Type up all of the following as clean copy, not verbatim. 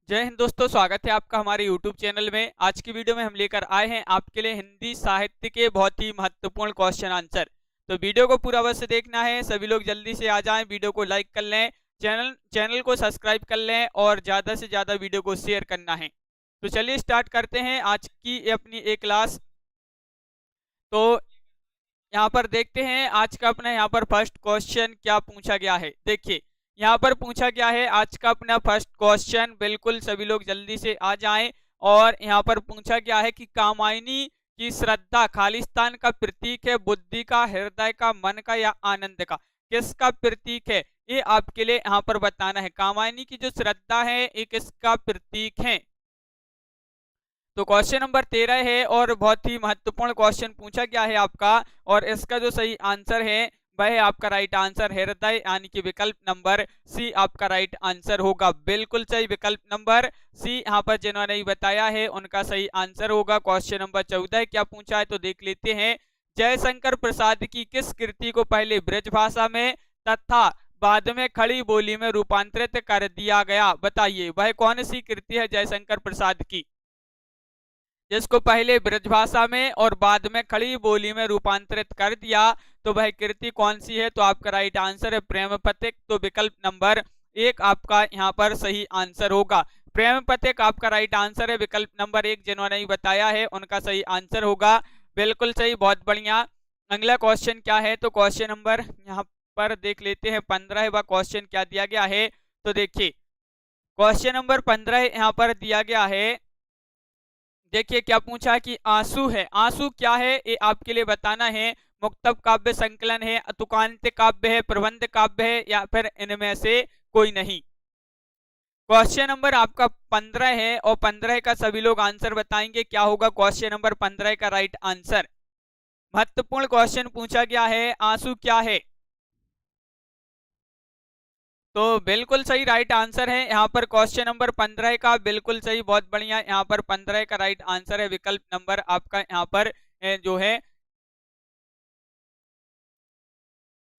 जय हिंद दोस्तों, स्वागत है आपका हमारे YouTube चैनल में। आज की वीडियो में हम लेकर आए हैं आपके लिए हिंदी साहित्य के बहुत ही महत्वपूर्ण क्वेश्चन आंसर। तो वीडियो को पूरा अवश्य देखना है। सभी लोग जल्दी से आ जाएं, वीडियो को लाइक कर लें, चैनल को सब्सक्राइब कर लें और ज़्यादा से ज़्यादा वीडियो को शेयर करना है। तो चलिए स्टार्ट करते हैं आज की अपनी एक क्लास। तो यहाँ पर देखते हैं आज का अपना यहाँ पर फर्स्ट क्वेश्चन क्या पूछा गया है। देखिए यहाँ पर पूछा गया है आज का अपना फर्स्ट क्वेश्चन, बिल्कुल सभी लोग जल्दी से आ जाएं। और यहाँ पर पूछा गया है कि कामायनी की श्रद्धा खालिस्तान का प्रतीक है, बुद्धि का, हृदय का, मन का या आनंद का? किसका प्रतीक है ये आपके लिए यहाँ पर बताना है। कामायनी की जो श्रद्धा है ये किसका प्रतीक है? तो क्वेश्चन नंबर 13 है और बहुत ही महत्वपूर्ण क्वेश्चन पूछा गया है आपका। और इसका जो सही आंसर है वह आपका राइट आंसर हृदय यानी कि विकल्प नंबर सी आपका राइट आंसर होगा। बिल्कुल सही, विकल्प नंबर सी यहाँ पर जिन्होंने ही बताया है उनका सही आंसर होगा। क्वेश्चन नंबर 14 क्या पूछा है तो देख लेते हैं। जयशंकर प्रसाद की किस कृति को पहले ब्रज भाषा में तथा बाद में खड़ी बोली में रूपांतरित कर दिया गया? बताइए वह कौन सी कृति है जयशंकर प्रसाद की जिसको पहले ब्रजभाषा में और बाद में खड़ी बोली में रूपांतरित कर दिया? तो वह कृति कौन सी है? तो आपका राइट आंसर है प्रेम पथिक। तो विकल्प नंबर 1 आपका यहाँ पर सही आंसर होगा। प्रेम पथिक आपका राइट आंसर है। विकल्प नंबर 1 जिन्होंने ही बताया है उनका सही आंसर होगा। बिल्कुल सही, बहुत बढ़िया। अगला क्वेश्चन क्या है तो क्वेश्चन नंबर यहाँ पर देख लेते हैं 15 वह क्वेश्चन क्या दिया गया है। तो देखिए क्वेश्चन नंबर 15 यहाँ पर दिया गया है। देखिए क्या पूछा कि आंसू है, आंसू क्या है ये आपके लिए बताना है। मुक्तक काव्य संकलन है, तुकांत काव्य है, प्रबंध काव्य है या फिर इनमें से कोई नहीं? क्वेश्चन नंबर आपका 15 है और 15 का सभी लोग आंसर बताएंगे क्या होगा क्वेश्चन नंबर 15 का राइट आंसर। महत्वपूर्ण क्वेश्चन पूछा गया है, आंसू क्या है? तो बिल्कुल सही राइट आंसर है यहाँ पर क्वेश्चन नंबर 15 का। बिल्कुल सही, बहुत बढ़िया। यहाँ पर 15 का राइट आंसर है विकल्प नंबर आपका यहाँ पर जो है।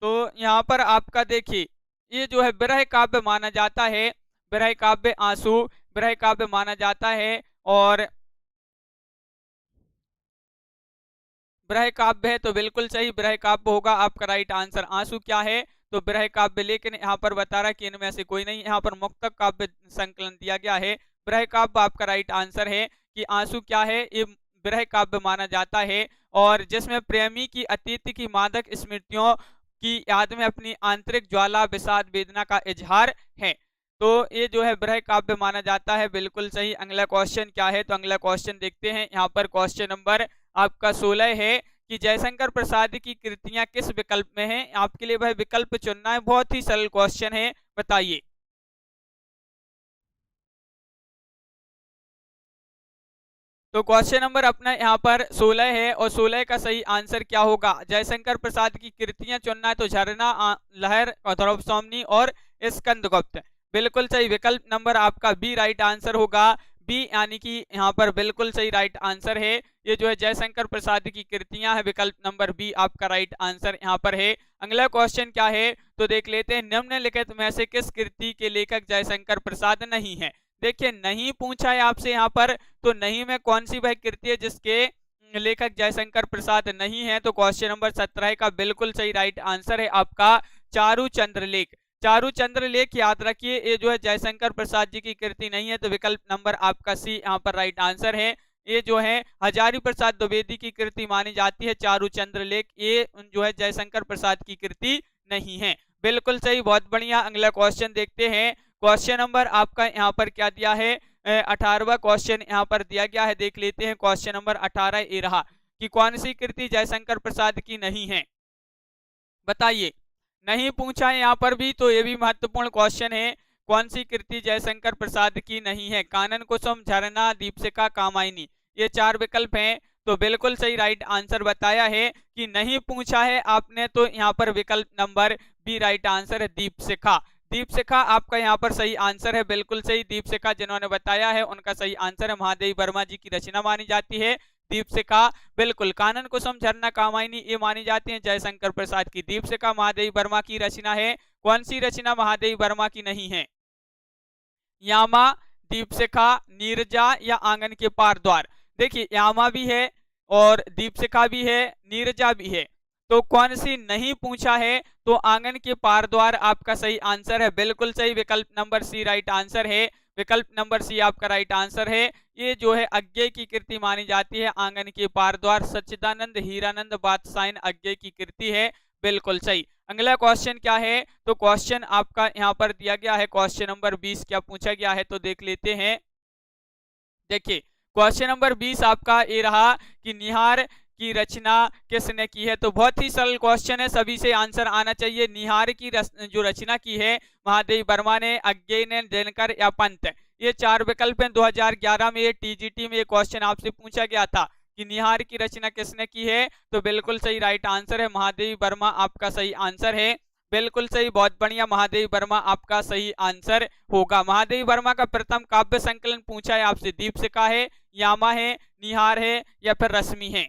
तो यहाँ पर आपका देखिए ये जो है विरह काव्य माना जाता है, विरह काव्य आंसू विरह काव्य माना जाता है। और विरह काव्य है तो बिल्कुल सही विरह काव्य होगा आपका राइट आंसर। आंसू क्या है तो विरह काव्य, लेकिन यहाँ पर बता रहा कि इनमें से कोई नहीं। यहाँ पर मुक्तक काव्य संकलन दिया गया है। विरह काव्य आपका राइट आंसर है कि आंसू क्या है ये विरह काव्य माना जाता है। और जिसमें प्रेमी की अतीत की मादक स्मृतियों की याद में अपनी आंतरिक ज्वाला विषाद वेदना का इजहार है। तो ये जो है विरह काव्य माना जाता है। बिल्कुल सही। अगला क्वेश्चन क्या है तो अगला क्वेश्चन देखते हैं। यहाँ पर क्वेश्चन नंबर आपका 16 है कि जयशंकर प्रसाद की कृतियां किस विकल्प में हैं? आपके लिए वह विकल्प चुनना है। बहुत ही सरल क्वेश्चन है, बताइए। तो क्वेश्चन नंबर अपना यहाँ पर 16 है और 16 का सही आंसर क्या होगा? जयशंकर प्रसाद की कृतियां चुनना है तो झरना, लहर, ध्रुव सोमनी और स्कंदगुप्त। बिल्कुल सही, विकल्प नंबर आपका बी राइट आंसर होगा। बी यानी कि यहाँ पर बिल्कुल सही राइट आंसर है। ये जो है जयशंकर प्रसाद की कृतियां है, विकल्प नंबर बी आपका राइट आंसर यहाँ पर है। अगला क्वेश्चन क्या है तो देख लेते हैं। निम्नलिखित में से किस कृति के लेखक जयशंकर प्रसाद नहीं है? देखिए नहीं पूछा है आपसे यहाँ पर, तो नहीं में कौन सी वह कृति है जिसके लेखक जयशंकर प्रसाद नहीं है? तो क्वेश्चन नंबर 17 का बिल्कुल सही राइट आंसर है आपका चारू चंद्र लेख। चारू चंद्र लेख याद रखिए ये जो है जयशंकर प्रसाद जी की कृति नहीं है। तो विकल्प नंबर आपका सी यहाँ पर राइट आंसर है। ये जो है हजारी प्रसाद द्विवेदी की कृति मानी जाती है चारू चंद्र लेख, ये जो है जयशंकर प्रसाद की कृति नहीं है। बिल्कुल सही, बहुत बढ़िया। अगला क्वेश्चन देखते हैं। क्वेश्चन नंबर आपका यहाँ पर क्या दिया है? 18वां क्वेश्चन यहाँ पर दिया गया है, देख लेते हैं। क्वेश्चन नंबर 18 ये रहा कि कौन सी कृति जयशंकर प्रसाद की नहीं है? बताइए। नहीं पूछा है यहाँ पर भी, तो ये भी महत्वपूर्ण क्वेश्चन है। कौन सी कृति जयशंकर प्रसाद की नहीं है? कानन कुसुम, झरना, दीपशिखा, कामायनी, ये 4 विकल्प हैं। तो बिल्कुल सही राइट आंसर बताया है कि नहीं पूछा है आपने, तो यहाँ पर विकल्प नंबर बी राइट आंसर है दीपशिखा। दीपशिखा आपका यहाँ पर सही आंसर है। बिल्कुल सही, दीपशिखा जिन्होंने बताया है उनका सही आंसर है। महादेवी वर्मा जी की रचना मानी जाती है दीपशिखा। बिल्कुल, कानन कुसुम, झरना, कामायनी ये मानी जाती है जयशंकर प्रसाद की। दीपशिखा महादेवी वर्मा की रचना है। कौन सी रचना महादेवी वर्मा की नहीं है? यामा, दीपशिखा, नीरजा या आंगन के पार द्वार। देखिए यामा भी है और दीपशिखा भी है, नीरजा भी है, तो कौन सी नहीं पूछा है? तो आंगन के पार द्वार आपका सही आंसर है, बिल्कुल सही, विकल्प नंबर सी राइट आंसर है। विकल्प नंबर सी आपका राइट आंसर है। ये जो है अज्ञेय की कृति मानी जाती है, आंगन के पार द्वार सच्चिदानंद हीरानंद बादशाह अज्ञेय की कृति है, बिल्कुल सही। अगला क्वेश्चन क्या है? तो क्वेश्चन आपका यहाँ पर दिया गया है, क्वेश्चन नंबर 20 क्या पूछा गया है तो देख लेते हैं। देखिए क्वेश्चन नंबर 20 आपका ये रहा कि निहार की रचना किसने की है? तो बहुत ही सरल क्वेश्चन है, सभी से आंसर आना चाहिए। निहार की जो रचना की है महादेवी वर्मा ने, अज्ञेय ने, दिनकर या पंत, ये चार विकल्प हैं। 2011 में ये टीजीटी में ये क्वेश्चन आपसे पूछा गया था कि निहार की रचना किसने की है, तो बिल्कुल सही राइट आंसर है महादेवी वर्मा आपका सही आंसर है, बिल्कुल सही, बहुत बढ़िया, महादेवी वर्मा आपका सही आंसर होगा। महादेवी वर्मा का प्रथम काव्य संकलन पूछा है आपसे, दीपशिखा है, यामा है, निहार है या फिर रश्मि है?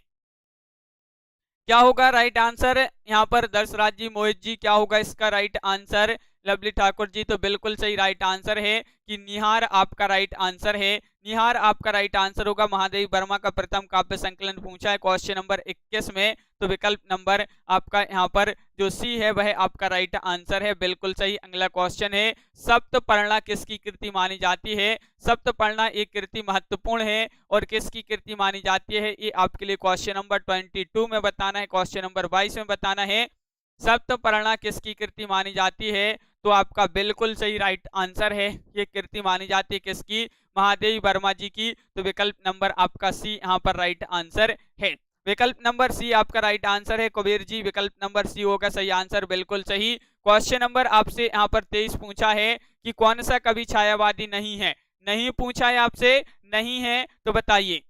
क्या होगा राइट आंसर यहाँ पर? दर्शराज जी, मोहित जी, क्या होगा इसका right answer? Lovely Thakur ji, तो बिल्कुल सही राइट आंसर है कि निहार आपका राइट आंसर है, निहार आपका राइट आंसर होगा। महादेवी वर्मा का प्रथम काव्य संकलन पूछा है क्वेश्चन नंबर 21 में, तो विकल्प नंबर आपका यहाँ पर जो सी है वह आपका राइट आंसर है, बिल्कुल सही। अगला क्वेश्चन है, सप्तपर्णा किसकी कृति मानी जाती है? सप्तपर्णा एक कृति महत्वपूर्ण है और किसकी कृति मानी जाती है, ये आपके लिए क्वेश्चन नंबर 22 में बताना है, क्वेश्चन नंबर 22 में बताना है। सप्तपर्णा किसकी कृति मानी जाती है? तो आपका बिल्कुल सही राइट आंसर है, ये कृति मानी जाती है किसकी? महादेवी वर्मा जी की, तो विकल्प नंबर आपका सी यहाँ पर राइट आंसर है, विकल्प नंबर सी आपका राइट आंसर है। कुबेर जी, विकल्प नंबर सी होगा सही आंसर, बिल्कुल सही। क्वेश्चन नंबर आपसे यहाँ पर 23 पूछा है कि कौन सा कवि छायावादी नहीं है? नहीं पूछा है आपसे, नहीं है तो बताइए।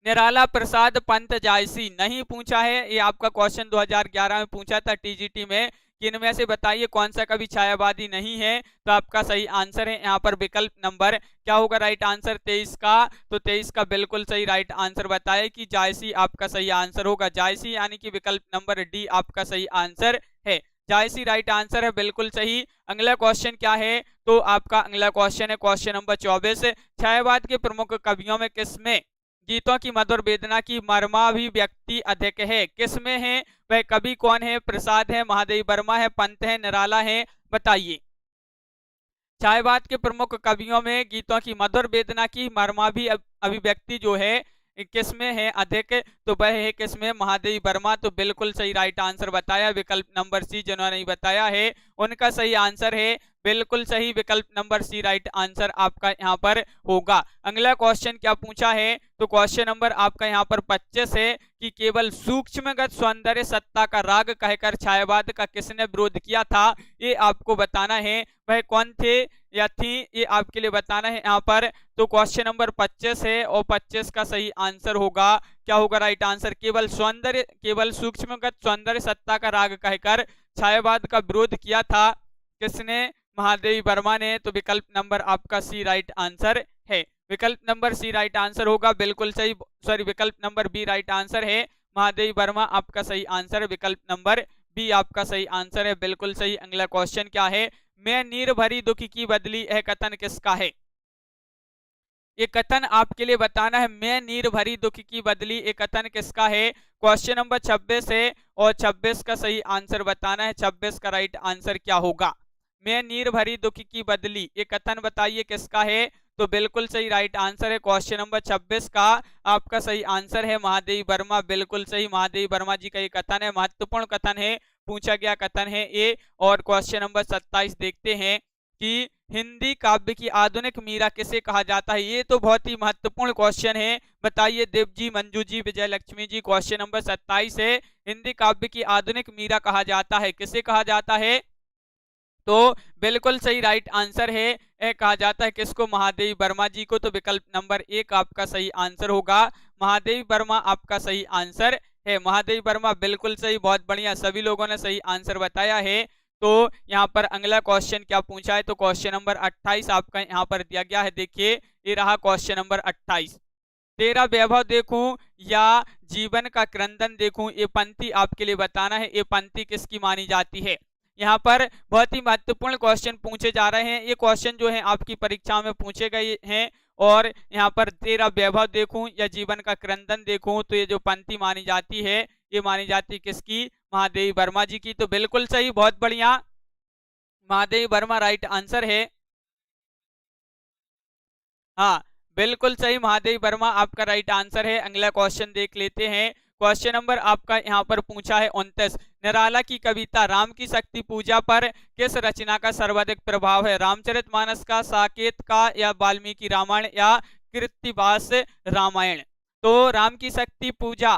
निराला प्रसाद पंत जायसी, नहीं पूछा है, ये आपका क्वेश्चन 2011 में पूछा था टीजीटी में कि इनमें से बताइए कौन सा कवि छायावादी नहीं है, तो आपका सही आंसर है यहाँ पर विकल्प नंबर क्या होगा राइट आंसर 23 का? तो 23 का बिल्कुल सही राइट आंसर बताया कि जायसी आपका सही आंसर होगा, जायसी यानी कि विकल्प नंबर डी आपका सही आंसर है, जायसी राइट आंसर है, बिल्कुल सही। अगला क्वेश्चन क्या है? तो आपका अगला क्वेश्चन है क्वेश्चन नंबर 24, छायावाद के प्रमुख कवियों में किसमें गीतों की मधुर वेदना की मर्माभिव्यक्ति अधिक है? किसमें है? वह कवि कौन है? प्रसाद है, महादेवी वर्मा है, पंत है, निराला है, बताइए। छायावाद के प्रमुख कवियों में गीतों की मधुर वेदना की मर्माभिव्यक्ति जो है किसमें है अधिक? तो वह है किसमें? महादेवी वर्मा, तो बिल्कुल सही राइट आंसर बताया, विकल्प नंबर सी जिन्होंने नहीं बताया है उनका सही आंसर है, बिल्कुल सही, विकल्प नंबर सी राइट आंसर आपका यहाँ पर होगा। अगला क्वेश्चन क्या पूछा है? तो क्वेश्चन नंबर आपका यहाँ पर 25 है कि केवल सूक्ष्मगत सौंदर्य सत्ता का राग कहकर छायावाद का किसने विरोध किया था, ये आपको बताना है। वह कौन थे या थी, ये आपके लिए बताना है यहाँ पर। तो क्वेश्चन नंबर 25 है और 25 का सही आंसर होगा, क्या होगा राइट आंसर? केवल सूक्ष्मगत सौंदर्य सत्ता का राग कहकर छायावाद का विरोध किया था किसने? महादेवी वर्मा ने, तो विकल्प नंबर आपका सी राइट आंसर है, विकल्प नंबर सी राइट आंसर होगा, बिल्कुल सही, सॉरी विकल्प नंबर बी राइट आंसर है, महादेवी वर्मा आपका सही आंसर है, विकल्प नंबर बी आपका सही आंसर है, बिल्कुल सही। अगला क्वेश्चन क्या है? मैं नीर भरी दुख की बदली, यह कथन किसका है? ये कथन आपके लिए बताना है, मैं नीर भरी दुख की बदली, ये कथन किसका है? क्वेश्चन नंबर 26 है और 26 का सही आंसर बताना है, 26 का राइट आंसर क्या होगा? मैं नीर भरी दुख की बदली, ये कथन बताइए किसका है? तो बिल्कुल सही राइट आंसर है, क्वेश्चन नंबर 26 का आपका सही आंसर है महादेवी वर्मा, बिल्कुल सही, महादेवी वर्मा जी का ये कथन है, महत्वपूर्ण कथन है, पूछा गया कथन है ये। और क्वेश्चन नंबर 27 देखते हैं कि हिंदी काव्य की आधुनिक मीरा किसे कहा जाता है? ये तो बहुत ही महत्वपूर्ण क्वेश्चन है, बताइए देव जी, मंजू जी, विजय लक्ष्मी जी। क्वेश्चन नंबर 27 है, हिंदी काव्य की आधुनिक मीरा कहा जाता है, किसे कहा जाता है? तो बिल्कुल सही राइट आंसर है, कहा जाता है किसको? महादेवी वर्मा जी को, तो विकल्प नंबर 1 आपका सही आंसर होगा, महादेवी वर्मा आपका सही आंसर है, महादेवी वर्मा, बिल्कुल सही, बहुत बढ़िया, सभी लोगों ने सही आंसर बताया है। तो यहाँ पर अगला क्वेश्चन क्या पूछा है? तो क्वेश्चन नंबर 28 आपका यहाँ पर दिया गया है, देखिए ये रहा क्वेश्चन नंबर 28। तेरा वैभव देखूं या जीवन का क्रंदन देखूं, ये पंक्ति आपके लिए बताना है, ये पंक्ति किसकी मानी जाती है? यहाँ पर बहुत ही महत्वपूर्ण क्वेश्चन पूछे जा रहे हैं। ये क्वेश्चन जो है आपकी परीक्षा में पूछे गए हैं। और यहाँ पर तेरा वैभव देखूं या जीवन का क्रंदन देखूं तो ये जो पंक्ति मानी जाती है ये मानी जाती है किसकी? महादेवी वर्मा जी की। तो बिल्कुल सही, बहुत बढ़िया, महादेवी वर्मा राइट आंसर है। हाँ बिल्कुल सही, महादेवी वर्मा आपका राइट आंसर है। अगला क्वेश्चन देख लेते हैं। क्वेश्चन नंबर आपका यहाँ पर पूछा है 29। निराला की कविता राम की शक्ति पूजा पर किस रचना का सर्वाधिक प्रभाव है? रामचरितमानस का, साकेत का, या वाल्मीकि रामायण, या कृत्तिवास रामायण? तो राम की शक्ति पूजा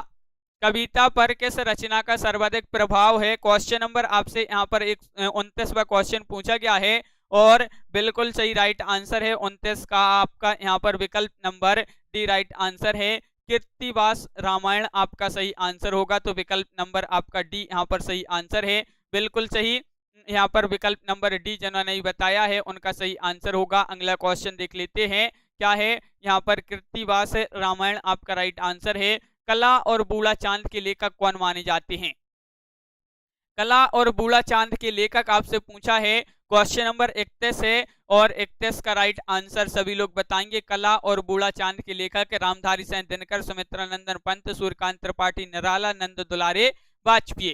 कविता पर किस रचना का सर्वाधिक प्रभाव है? क्वेश्चन नंबर आपसे यहाँ पर 29वां क्वेश्चन पूछा गया है और बिल्कुल सही राइट आंसर है 29 का आपका यहाँ पर विकल्प नंबर डी राइट आंसर है। कृत्तिवास रामायण आपका सही आंसर होगा। तो विकल्प नंबर आपका डी यहाँ पर सही आंसर है, बिल्कुल सही। यहाँ पर विकल्प नंबर डी जिन्होंने नहीं बताया है उनका सही आंसर होगा। अगला क्वेश्चन देख लेते हैं क्या है। यहाँ पर कृत्तिवास रामायण आपका राइट आंसर है। कला और बूढ़ा चांद के लेखक कौन माने जाते हैं? कला और बूढ़ा चांद के लेखक आपसे पूछा है। क्वेश्चन नंबर 31 है और 31 का राइट आंसर सभी लोग बताएंगे। कला और बूढ़ा चांद के लेखक रामधारी सिंह दिनकर, सुमित्रा नंदन पंत, सूर्यकांत त्रिपाठी, निराला, नंद दुलारे, वाजपेयी।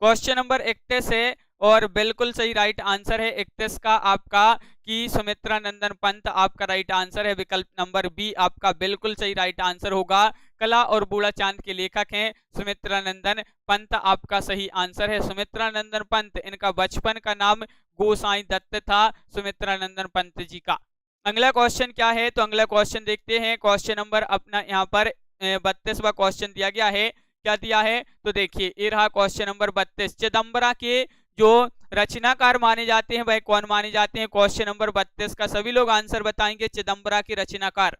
क्वेश्चन नंबर 31 है और बिल्कुल सही राइट आंसर है 31 का आपका कि सुमित्रा नंदन पंत आपका राइट आंसर है। विकल्प नंबर बी आपका बिल्कुल सही राइट आंसर होगा। कला और बूढ़ा चांद के लेखक हैं सुमित्रा नंदन पंत आपका सही आंसर है। सुमित्रा नंदन पंत, इनका बचपन का नाम गोसाई दत्त था, सुमित्रा नंदन पंत जी का। अगला क्वेश्चन क्या है? तो अगला क्वेश्चन देखते हैं। क्वेश्चन नंबर अपना यहाँ पर 32वां क्वेश्चन दिया गया है। क्या दिया है? तो देखिए ये रहा क्वेश्चन नंबर 32। चिदंबरा के जो रचनाकार माने जाते हैं वह कौन माने जाते हैं? क्वेश्चन नंबर 32 का सभी लोग आंसर बताएंगे। चिदंबरा के रचनाकार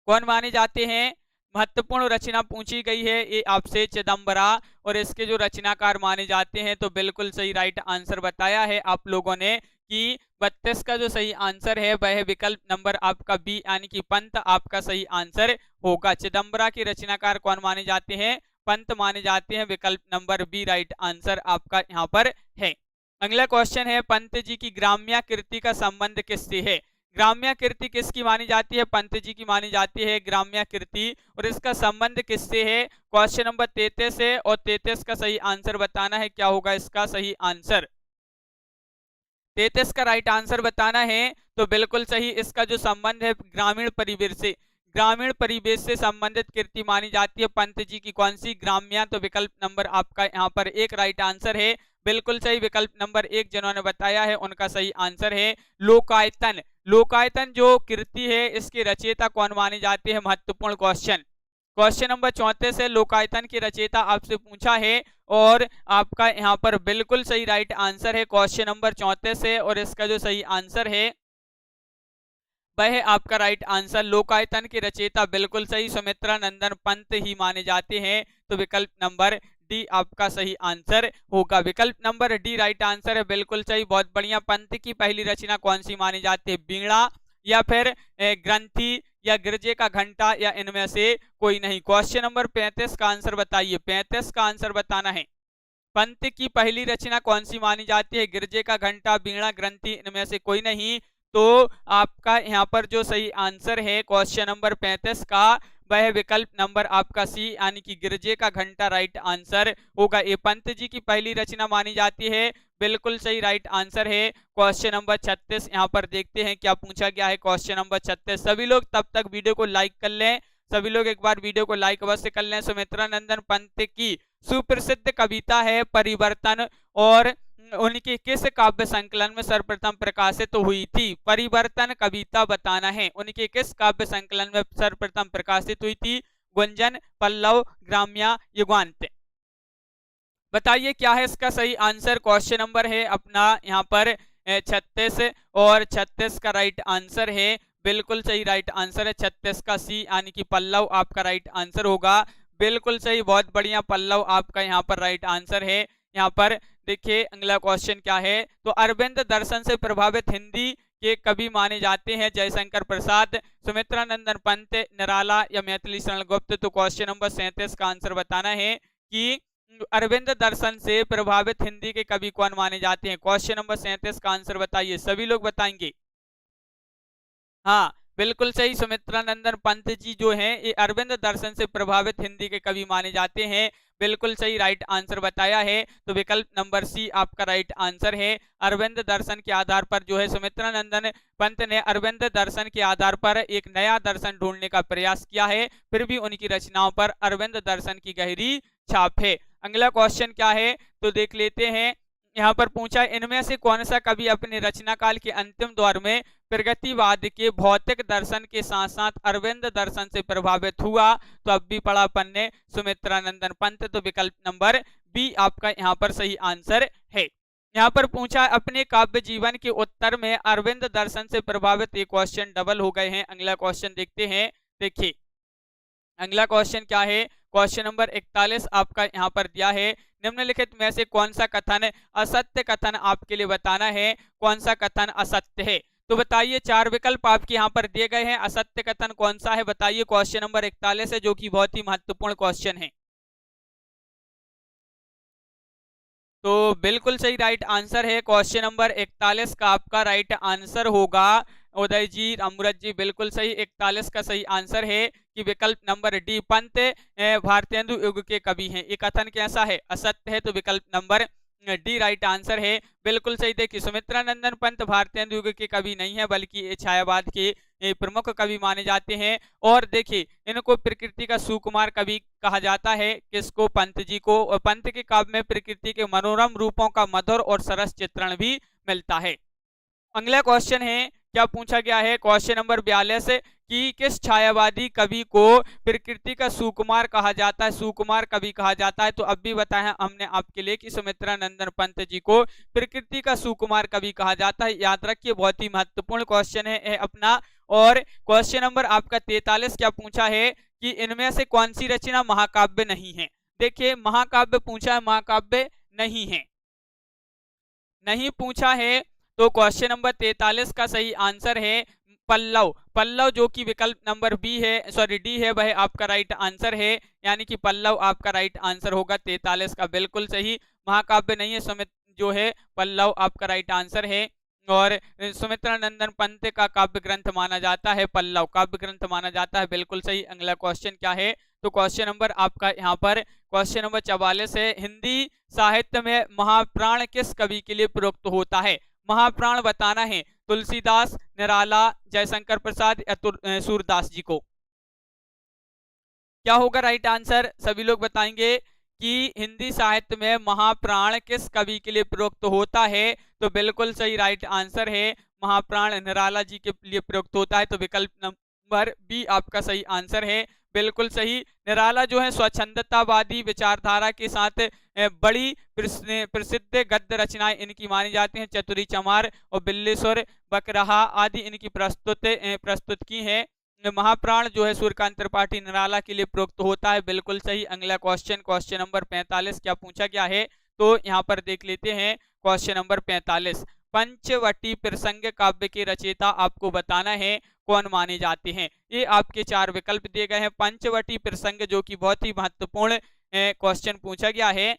कौन माने जाते हैं? महत्वपूर्ण रचना पूछी गई है ये आपसे, चिदंबरा, और इसके जो रचनाकार माने जाते हैं। तो बिल्कुल सही राइट आंसर बताया है आप लोगों ने कि 32 का जो सही आंसर है वह है विकल्प नंबर आपका बी यानी कि पंत आपका सही आंसर होगा। चिदंबरा के रचनाकार कौन माने जाते हैं? पंत माने जाते हैं। विकल्प नंबर बी राइट आंसर आपका यहाँ पर है। अगला क्वेश्चन है पंत जी की ग्राम्य कृति का संबंध किससे है? ग्राम्य कृति किसकी मानी जाती है? पंत जी की मानी जाती है ग्राम्य कृति, और इसका संबंध किससे है? क्वेश्चन नंबर 33 है और 33 का सही आंसर बताना है। क्या होगा इसका सही आंसर? 33 का राइट आंसर बताना है। तो बिल्कुल सही, इसका जो संबंध है ग्रामीण परिवेश से, ग्रामीण परिवेश से संबंधित कृति मानी जाती है पंत जी की। कौन सी? ग्राम्य। तो विकल्प नंबर आपका यहाँ पर एक राइट आंसर है, बिल्कुल सही। विकल्प नंबर एक जिन्होंने बताया है उनका सही आंसर है लोकायतन। लोकायतन जो कृति है इसके रचयिता कौन माने जाते हैं? महत्वपूर्ण क्वेश्चन। क्वेश्चन नंबर 34 है, लोकायतन के रचयिता आपसे पूछा है और आपका यहाँ पर बिल्कुल सही राइट आंसर है। क्वेश्चन नंबर 34 है और इसका जो सही आंसर है वह है आपका राइट आंसर लोकायतन के रचयिता बिल्कुल सही सुमित्रा नंदन पंत ही माने जाते हैं। तो विकल्प नंबर डी आपका सही आंसर होगा। विकल्प नंबर डी राइट आंसर है, बिल्कुल सही, बहुत बढ़िया। पंत की पहली रचना कौन सी मानी जाती है? वीणा, या फिर ग्रंथि, या गिरजे का घंटा, या इनमें से कोई नहीं। क्वेश्चन नंबर 35 का आंसर बताइए। 35 का आंसर बताना है। पंत की पहली रचना कौन सी मानी जाती है? गिरजे का घंटा, वीणा, ग्रंथि, इनमें से कोई नहीं। तो आपका यहाँ पर जो सही आंसर है क्वेश्चन नंबर 35 का वह विकल्प नंबर आपका सी यानी कि गिरजे का घंटा राइट आंसर होगा। ये पंत जी की पहली रचना मानी जाती है, बिल्कुल सही राइट आंसर है। क्वेश्चन नंबर 36 यहाँ पर देखते हैं क्या पूछा गया है। क्वेश्चन नंबर 36, सभी लोग तब तक वीडियो को लाइक कर लें, सभी लोग एक बार वीडियो को लाइक अवश्य कर लें। सुमित्रा नंदन पंत की सुप्रसिद्ध कविता है परिवर्तन, और उनकी किस काव्य संकलन में सर्वप्रथम प्रकाशित हुई थी? परिवर्तन कविता बताना है, उनके किस काव्य संकलन में सर्वप्रथम प्रकाशित हुई थी? गुंजन, पल्लव, ग्राम्य, युगांत। बताइए क्या है इसका सही आंसर। क्वेश्चन नंबर है अपना यहाँ पर 36 और 36 का राइट आंसर है, बिल्कुल सही राइट आंसर है 36 का सी यानी कि पल्लव आपका राइट आंसर होगा। बिल्कुल सही, बहुत बढ़िया, पल्लव आपका यहाँ पर राइट आंसर है। यहाँ पर देखिए अगला क्वेश्चन क्या है। तो अरविंद दर्शन से प्रभावित हिंदी के कवि माने जाते हैं जयशंकर प्रसाद, सुमित्रा नंदन पंत, निराला, या मैथिली शरण गुप्त। तो क्वेश्चन नंबर 37 का आंसर बताना है कि अरविंद दर्शन से प्रभावित हिंदी के कवि कौन माने जाते हैं? क्वेश्चन नंबर 37 का आंसर बताइए, सभी लोग बताएंगे। हाँ, बिल्कुल सही, सुमित्रानंदन पंत जी जो हैं ये अरविंद दर्शन से प्रभावित हिंदी के कवि माने जाते हैं। बिल्कुल सही राइट आंसर बताया है, तो विकल्प नंबर सी आपका राइट आंसर है। अरविंद दर्शन के आधार पर जो है सुमित्रानंदन पंत ने अरविंद दर्शन के आधार पर एक नया दर्शन ढूंढने का प्रयास किया है, फिर भी उनकी रचनाओं पर अरविंद दर्शन की गहरी छाप है। अगला क्वेश्चन क्या है तो देख लेते हैं। यहाँ पर पूछा, इनमें से कौन सा कवि अपने रचना काल के अंतिम दौर में प्रगतिवाद के भौतिक दर्शन के साथ साथ अरविंद दर्शन से प्रभावित हुआ? तो अब भी पढ़ा अपन ने सुमित्रानंदन पंत, तो विकल्प नंबर बी आपका यहाँ पर सही आंसर है। यहाँ पर पूछा, अपने काव्य जीवन के उत्तर में अरविंद दर्शन से प्रभावित, ये क्वेश्चन डबल हो गए हैं। अगला क्वेश्चन देखते हैं। देखिए अगला क्वेश्चन क्या है, क्वेश्चन नंबर 41 आपका यहाँ पर दिया है, निम्नलिखित में से कौन सा कथन असत्य कथन आपके लिए बताना है, कौन सा कथन असत्य है? तो बताइए, चार विकल्प आपके यहाँ पर दिए गए हैं, असत्य कथन कौन सा है बताइए। क्वेश्चन नंबर 41 है जो कि बहुत ही महत्वपूर्ण क्वेश्चन है। तो बिल्कुल सही राइट आंसर है, क्वेश्चन नंबर 41 का आपका राइट आंसर होगा उदय जी, अमृत जी, बिल्कुल सही 41 का सही आंसर है कि विकल्प नंबर डी, पंत भारतेंदु युग के कवि हैं। ये कथन कैसा है? असत्य है, तो विकल्प नंबर डी राइट आंसर है, बिल्कुल सही। देखिए सुमित्रानंदन पंत भारतेंदु युग के कवि नहीं है, बल्कि ये छायावाद के प्रमुख कवि माने जाते हैं। और देखिए इनको प्रकृति का सुकुमार कवि कहा जाता है, किसको? पंत जी को। और पंत के काव्य में प्रकृति के मनोरम रूपों का मधुर और सरस चित्रण भी मिलता है। अगला क्वेश्चन है, क्या पूछा गया है? क्वेश्चन नंबर 42 कि किस छायावादी कवि को प्रकृति का सुकुमार कहा जाता है, सुकुमार कवि कहा जाता है? तो अब भी बताया हमने आपके लिए कि सुमित्रानंदन पंत जी को प्रकृति का सुकुमार कवि कहा जाता है। याद रखिए, बहुत ही महत्वपूर्ण क्वेश्चन है अपना। और क्वेश्चन नंबर आपका 43 क्या पूछा है कि इनमें से कौन सी रचना महाकाव्य नहीं है? देखिए महाकाव्य पूछा है, महाकाव्य नहीं है, नहीं पूछा है, तो क्वेश्चन नंबर 43 का सही आंसर है पल्लव। पल्लव जो कि विकल्प नंबर बी है, सॉरी डी है, वह आपका राइट आंसर है, यानी कि पल्लव आपका राइट आंसर होगा 43 का, बिल्कुल सही। महाकाव्य नहीं है, सुमित जो है पल्लव आपका राइट आंसर है। और सुमित्रानंदन पंत का काव्य ग्रंथ माना जाता है पल्लव, काव्य ग्रंथ माना जाता है, बिल्कुल सही। अगला क्वेश्चन क्या है? तो क्वेश्चन नंबर आपका यहाँ पर क्वेश्चन नंबर 44 है, हिंदी साहित्य में महाप्राण किस कवि के लिए प्रयुक्त होता है? महाप्राण बताना है, तुलसीदास, निराला, जयशंकर प्रसाद या सूरदास जी को। क्या होगा राइट आंसर? सभी लोग बताएंगे कि हिंदी साहित्य में महाप्राण किस कवि के लिए प्रयुक्त होता है? तो बिल्कुल सही राइट आंसर है, महाप्राण निराला जी के लिए प्रयुक्त होता है, तो विकल्प नंबर बी आपका सही आंसर है, बिल्कुल सही। निराला जो है स्वच्छंदतावादी विचारधारा के साथ बड़ी प्रसिद्ध गद्य रचनाएं इनकी मानी जाती हैं, चतुरी चमार और बिल्लेश्वर बकरहा आदि इनकी प्रस्तुत की हैं। महाप्राण जो है सूर्यकांत त्रिपाठी निराला के लिए प्रयुक्त होता है, बिल्कुल सही। अगला क्वेश्चन, क्वेश्चन नंबर 45 क्या पूछा गया है? तो यहाँ पर देख लेते हैं क्वेश्चन नंबर 45, पंचवटी प्रसंग काव्य के रचयिता आपको बताना है, कौन माने जाते हैं? ये आपके चार विकल्प दिए गए हैं। पंचवटी प्रसंग जो कि बहुत ही महत्वपूर्ण क्वेश्चन पूछा गया है,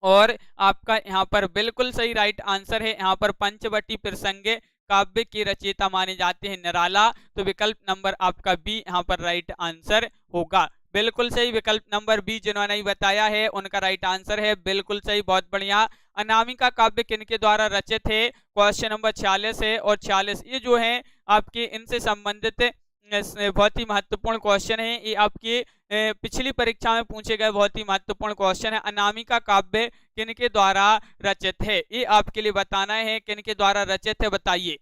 और आपका यहाँ पर बिल्कुल सही राइट आंसर है। यहाँ पर पंचवटी प्रसंग काव्य के रचयिता माने जाते हैं निराला, तो विकल्प नंबर आपका बी यहाँ पर राइट आंसर होगा, बिल्कुल सही। विकल्प नंबर बी जिन्होंने नहीं बताया है उनका राइट आंसर है, बिल्कुल सही, बहुत बढ़िया। अनामिका काव्य किनके द्वारा रचित है? क्वेश्चन नंबर 46 है, और 46 ये जो है आपके इनसे संबंधित बहुत ही महत्वपूर्ण क्वेश्चन है, ये आपकी पिछली परीक्षा में पूछे गए बहुत ही महत्वपूर्ण क्वेश्चन है। अनामिका काव्य किनके द्वारा रचित है? ये आपके लिए बताना है, किनके द्वारा रचित है बताइए।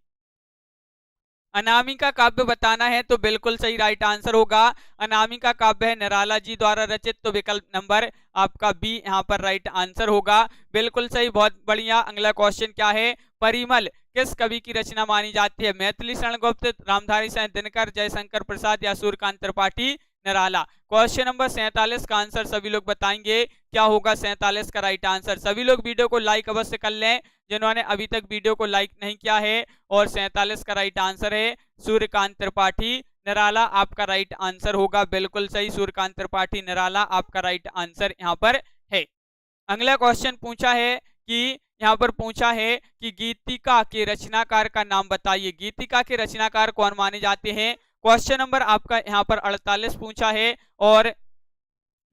अनामिका काव्य बताना है, तो बिल्कुल सही राइट आंसर होगा, अनामिका काव्य है निराला जी द्वारा रचित, तो विकल्प नंबर आपका बी यहाँ पर राइट आंसर होगा, बिल्कुल सही, बहुत बढ़िया। अगला क्वेश्चन क्या है? परिमल किस कवि की रचना मानी जाती है? मैथिली शरण गुप्त, रामधारी सिंह दिनकर, जयशंकर प्रसाद या सूर्यकांत त्रिपाठी निराला। क्वेश्चन नंबर 47 का आंसर सभी लोग बताएंगे, क्या होगा 47 का राइट आंसर? सभी लोग वीडियो को लाइक अवश्य कर लें जिन्होंने अभी तक वीडियो को लाइक नहीं किया है। और 47 का राइट आंसर है सूर्यकांत त्रिपाठी निराला, आपका राइट आंसर होगा, बिल्कुल सही, सूर्यकांत त्रिपाठी निराला आपका राइट आंसर यहाँ पर है। अगला क्वेश्चन पूछा है कि यहाँ पर पूछा है कि गीतिका के रचनाकार का नाम बताइए। गीतिका के रचनाकार कौन माने जाते हैं? क्वेश्चन नंबर आपका यहाँ पर 48 पूछा है और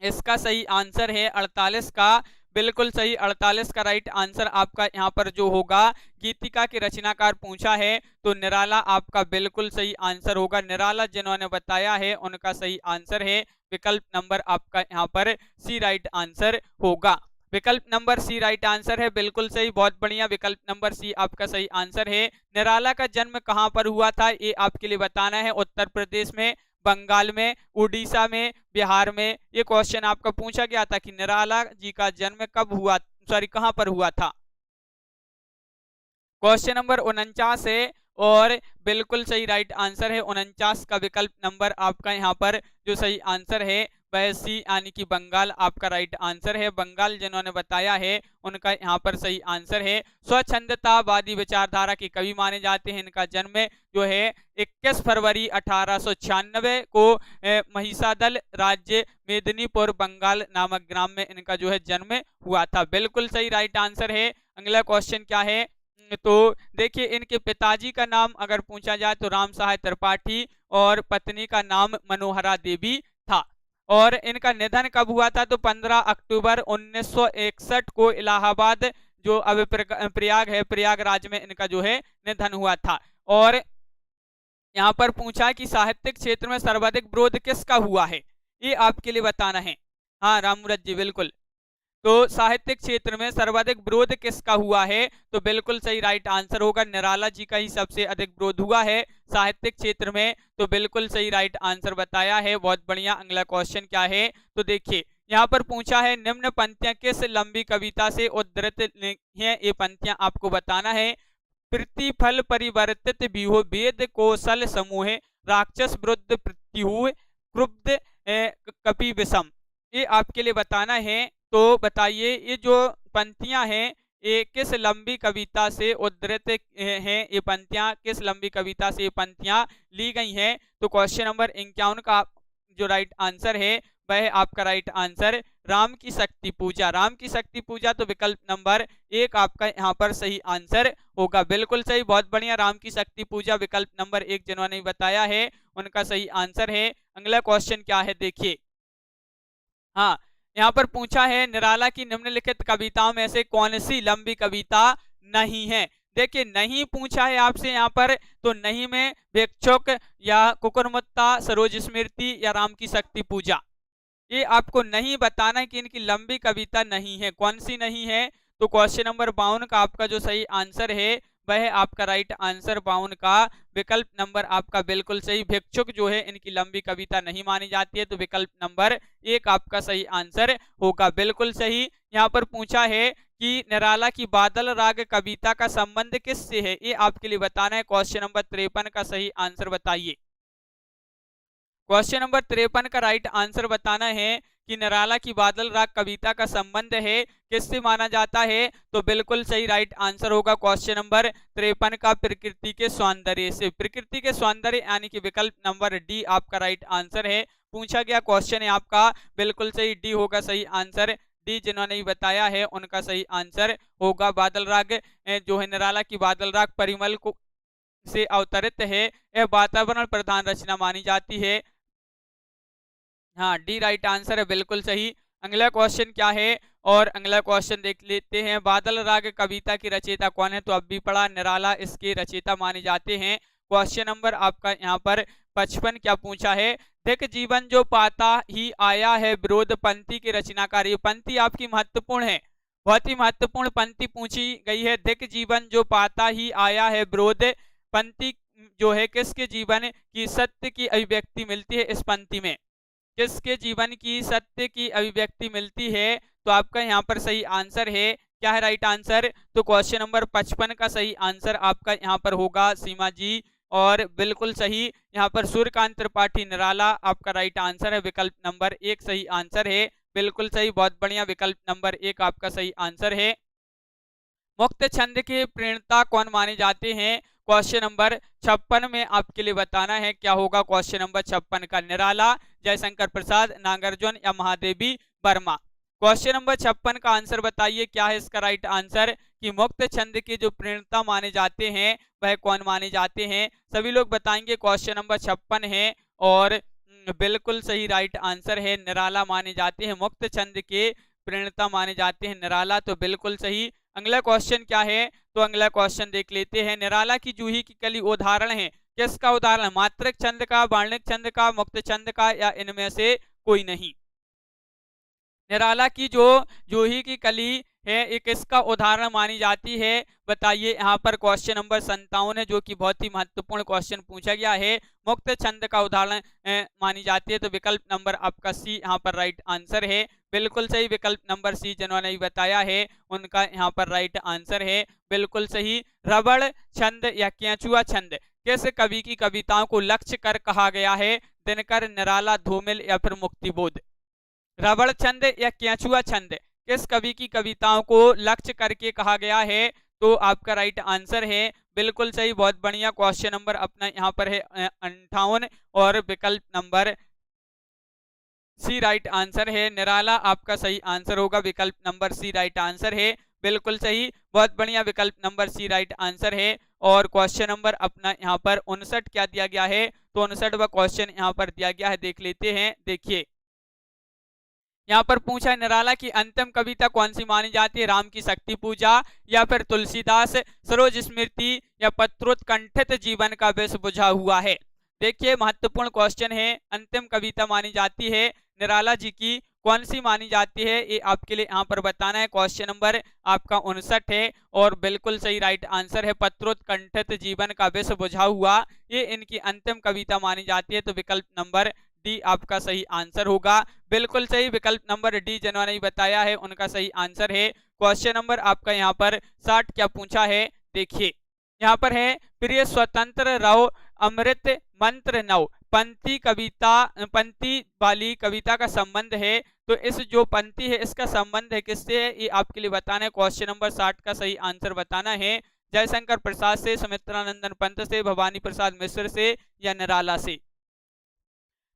इसका सही आंसर है 48 का, बिल्कुल सही 48 का राइट आंसर आपका यहाँ पर जो होगा, गीतिका के रचनाकार पूछा है तो निराला आपका बिल्कुल सही आंसर होगा। निराला जिन्होंने बताया है उनका सही आंसर है विकल्प नंबर आपका यहाँ पर सी राइट आंसर होगा। विकल्प नंबर सी राइट आंसर है, बिल्कुल सही, बहुत बढ़िया। विकल्प नंबर सी आपका सही आंसर है। निराला का जन्म कहाँ पर हुआ था ये आपके लिए बताना है। उत्तर प्रदेश में, बंगाल में, उड़ीसा में, बिहार में। ये क्वेश्चन आपका पूछा गया था कि निराला जी का जन्म कब हुआ, सॉरी कहां पर हुआ था। क्वेश्चन नंबर 49 है और बिल्कुल सही राइट आंसर है 49 का। विकल्प नंबर आपका यहाँ पर जो सही आंसर है वह सी यानी कि बंगाल आपका राइट आंसर है। बंगाल जिन्होंने बताया है उनका यहाँ पर सही आंसर है। स्वच्छंदतावादी विचारधारा के कवि माने जाते हैं। इनका जन्म जो है 21 फरवरी 1896 को महिषादल राज्य मेदिनीपुर बंगाल नामक ग्राम में इनका जो है जन्म हुआ था। बिल्कुल सही राइट आंसर है। अगला क्वेश्चन क्या है, तो देखिए इनके पिताजी का नाम अगर पूछा जाए तो राम सहाय त्रिपाठी और पत्नी का नाम मनोहरा देवी था। और इनका निधन कब हुआ था, तो 15 अक्टूबर 1961 को इलाहाबाद जो अब प्रयाग है, प्रयागराज में इनका जो है निधन हुआ था। और यहाँ पर पूछा कि साहित्यिक क्षेत्र में सर्वाधिक विरोध किसका हुआ है, ये आपके लिए बताना है। हाँ राममुरत जी बिल्कुल, तो साहित्यिक क्षेत्र में सर्वाधिक विरोध किसका हुआ है, तो बिल्कुल सही राइट आंसर होगा निराला जी का ही सबसे अधिक विरोध हुआ है साहित्यिक क्षेत्र में। तो बिल्कुल सही राइट आंसर बताया है, बहुत बढ़िया। अगला क्वेश्चन क्या है, तो देखिए यहाँ पर पूछा है निम्न पंक्तियां किस लंबी कविता से उद्धृत हैं, ये पंक्तियां आपको बताना है। प्रतिफल परिवर्तित व्यूह वेद कौशल समूह राक्षस विरुद्ध प्रत्युह क्रुद्ध कपि विषम, ये आपके लिए बताना है। तो बताइए ये जो पंक्तियां हैं ये किस लंबी कविता से उद्धृत हैं, ये पंक्तियां किस लंबी कविता से ये पंक्तियां ली गई हैं। तो क्वेश्चन नंबर 51 का जो राइट आंसर है वह आपका राइट आंसर राम की शक्ति पूजा। राम की शक्ति पूजा, तो विकल्प नंबर 1 आपका यहाँ पर सही आंसर होगा। बिल्कुल सही, बहुत बढ़िया। राम की शक्ति पूजा विकल्प नंबर 1 जिन्होंने बताया है उनका सही आंसर है। अगला क्वेश्चन क्या है देखिए, हाँ यहाँ पर पूछा है निराला की निम्नलिखित कविताओं में से कौन सी लंबी कविता नहीं है। देखिए नहीं पूछा है आपसे यहाँ पर, तो नहीं में भिक्षुक या कुकुरमुत्ता, सरोज स्मृति या राम की शक्ति पूजा, ये आपको नहीं बताना है कि इनकी लंबी कविता नहीं है, कौन सी नहीं है। तो क्वेश्चन नंबर 52 का आपका जो सही आंसर है वह आपका राइट आंसर 52 का विकल्प नंबर आपका बिल्कुल सही। भिक्षुक जो है इनकी लंबी कविता नहीं मानी जाती है, तो विकल्प नंबर 1 आपका सही आंसर होगा। बिल्कुल सही। यहाँ पर पूछा है कि निराला की बादल राग कविता का संबंध किससे है, ये आपके लिए बताना है। क्वेश्चन नंबर 53 का सही आंसर बताइए। क्वेश्चन नंबर 53 का राइट आंसर बताना है कि निराला की बादल राग कविता का संबंध है किससे माना जाता है, तो बिल्कुल सही राइट आंसर होगा क्वेश्चन नंबर 53 का प्रकृति के सौंदर्य से। प्रकृति के सौंदर्य यानी कि विकल्प नंबर डी आपका राइट आंसर है। पूछा गया क्वेश्चन है आपका, बिल्कुल सही डी होगा सही आंसर। डी जिन्होंने बताया है उनका सही आंसर होगा। बादल राग जो है निराला की बादल राग परिमल को से अवतरित है, यह वातावरण प्रधान रचना मानी जाती है। हाँ डी राइट आंसर है, बिल्कुल सही। अगला क्वेश्चन क्या है, और अगला क्वेश्चन देख लेते हैं। बादल राग कविता की रचयिता कौन है, तो अब भी पढ़ा, निराला इसके रचयिता माने जाते हैं। क्वेश्चन नंबर आपका यहाँ पर 55 क्या पूछा है, दिक जीवन जो पाता ही आया है विरोध पंक्ति की रचनाकार। ये पंक्ति आपकी महत्वपूर्ण है, बहुत ही महत्वपूर्ण पंक्ति पूछी गई है। दिक जीवन जो पाता ही आया है विरोध पंक्ति जो है किसके जीवन की सत्य की अभिव्यक्ति मिलती है, इस पंक्ति में किसके जीवन की सत्य की अभिव्यक्ति मिलती है, तो आपका यहाँ पर सही आंसर है क्या है राइट आंसर, तो क्वेश्चन नंबर 55 का सही आंसर आपका यहाँ पर होगा सीमा जी। और बिल्कुल सही यहाँ पर सूर्यकांत त्रिपाठी निराला आपका राइट आंसर है, विकल्प नंबर 1 सही आंसर है। बिल्कुल सही, बहुत बढ़िया, विकल्प नंबर 1 आपका सही आंसर है। मुक्त छंद के प्रणेता कौन माने जाते हैं, क्वेश्चन नंबर 56 में आपके लिए बताना है क्या होगा। क्वेश्चन नंबर 56 का निराला, जयशंकर प्रसाद, नागार्जुन या महादेवी वर्मा। क्वेश्चन नंबर 56 का आंसर बताइए क्या है इसका राइट आंसर, कि मुक्त छंद के जो प्रणेता माने जाते हैं वह कौन माने जाते हैं। सभी लोग बताएंगे क्वेश्चन नंबर 56 है और बिल्कुल सही राइट आंसर है, निराला माने जाते हैं, मुक्त छंद के प्रणेता माने जाते हैं निराला, तो बिल्कुल सही। अगला क्वेश्चन क्या है, तो अगला क्वेश्चन देख लेते हैं। निराला की जूही की कली उदाहरण है, किसका उदाहरण, मात्रक छंद का, वर्णिक छंद का, मुक्त छंद का, या इनमें से कोई नहीं। निराला की जो जूही की कली है ये किसका उदाहरण मानी जाती है, बताइए। यहाँ पर क्वेश्चन नंबर 57 है जो कि बहुत ही महत्वपूर्ण क्वेश्चन पूछा गया है, मुक्त छंद का उदाहरण मानी जाती है, तो विकल्प नंबर आपका सी यहाँ पर राइट आंसर है, बिल्कुल सही। विकल्प नंबर सी जिन्होंने भी बताया है उनका यहाँ पर राइट आंसर है, बिल्कुल सही। रबड़ छंद या केंचुआ छंद किस कवि की कविताओं को लक्ष्य कर कहा गया है, दिनकर, निराला, धूमिल या फिर मुक्तिबोध। रबड़ छंद या केंचुआ छंद किस कवि की कविताओं को लक्ष्य करके कहा गया है, तो आपका राइट आंसर है, बिल्कुल सही, बहुत बढ़िया। क्वेश्चन नंबर अपना यहाँ पर है 58 और विकल्प नंबर सी राइट आंसर है, निराला आपका सही आंसर होगा, विकल्प नंबर सी राइट आंसर है, बिल्कुल सही, बहुत बढ़िया, विकल्प नंबर सी राइट आंसर है। और क्वेश्चन नंबर अपना यहाँ पर 59 क्या दिया गया है, तो 59वां क्वेश्चन यहाँ पर दिया गया है, देख लेते हैं। देखिए यहाँ पर पूछा है निराला की अंतिम कविता कौन सी मानी जाती है, राम की शक्ति पूजा या फिर तुलसीदास, सरोज स्मृति या पत्रोत्कंठित जीवन का विष बुझा हुआ है। देखिए महत्वपूर्ण क्वेश्चन है, अंतिम कविता मानी जाती है निराला जी की कौन सी मानी जाती है, ये आपके लिए यहाँ पर बताना है। क्वेश्चन नंबर आपका 59 है और बिल्कुल सही राइट आंसर है, पत्रोत्कंठित जीवन का विष बुझा हुआ, ये इनकी अंतिम कविता मानी जाती है, तो विकल्प नंबर डी आपका सही आंसर होगा, बिल्कुल सही। विकल्प नंबर डी जिन्होंने भी बताया है उनका सही आंसर है। क्वेश्चन नंबर आपका यहाँ पर 60 क्या पूछा है, देखिए यहाँ पर है, प्रिय स्वतंत्र रहो अमृत मंत्र नव, पंक्ति कविता, पंक्ति वाली कविता का संबंध है, तो इस जो पंक्ति है इसका संबंध है किससे है, ये आपके लिए बताना है। क्वेश्चन नंबर 60 का सही आंसर बताना है, जयशंकर प्रसाद से, सुमित्रानंदन पंत से, भवानी प्रसाद मिश्र से या निराला से,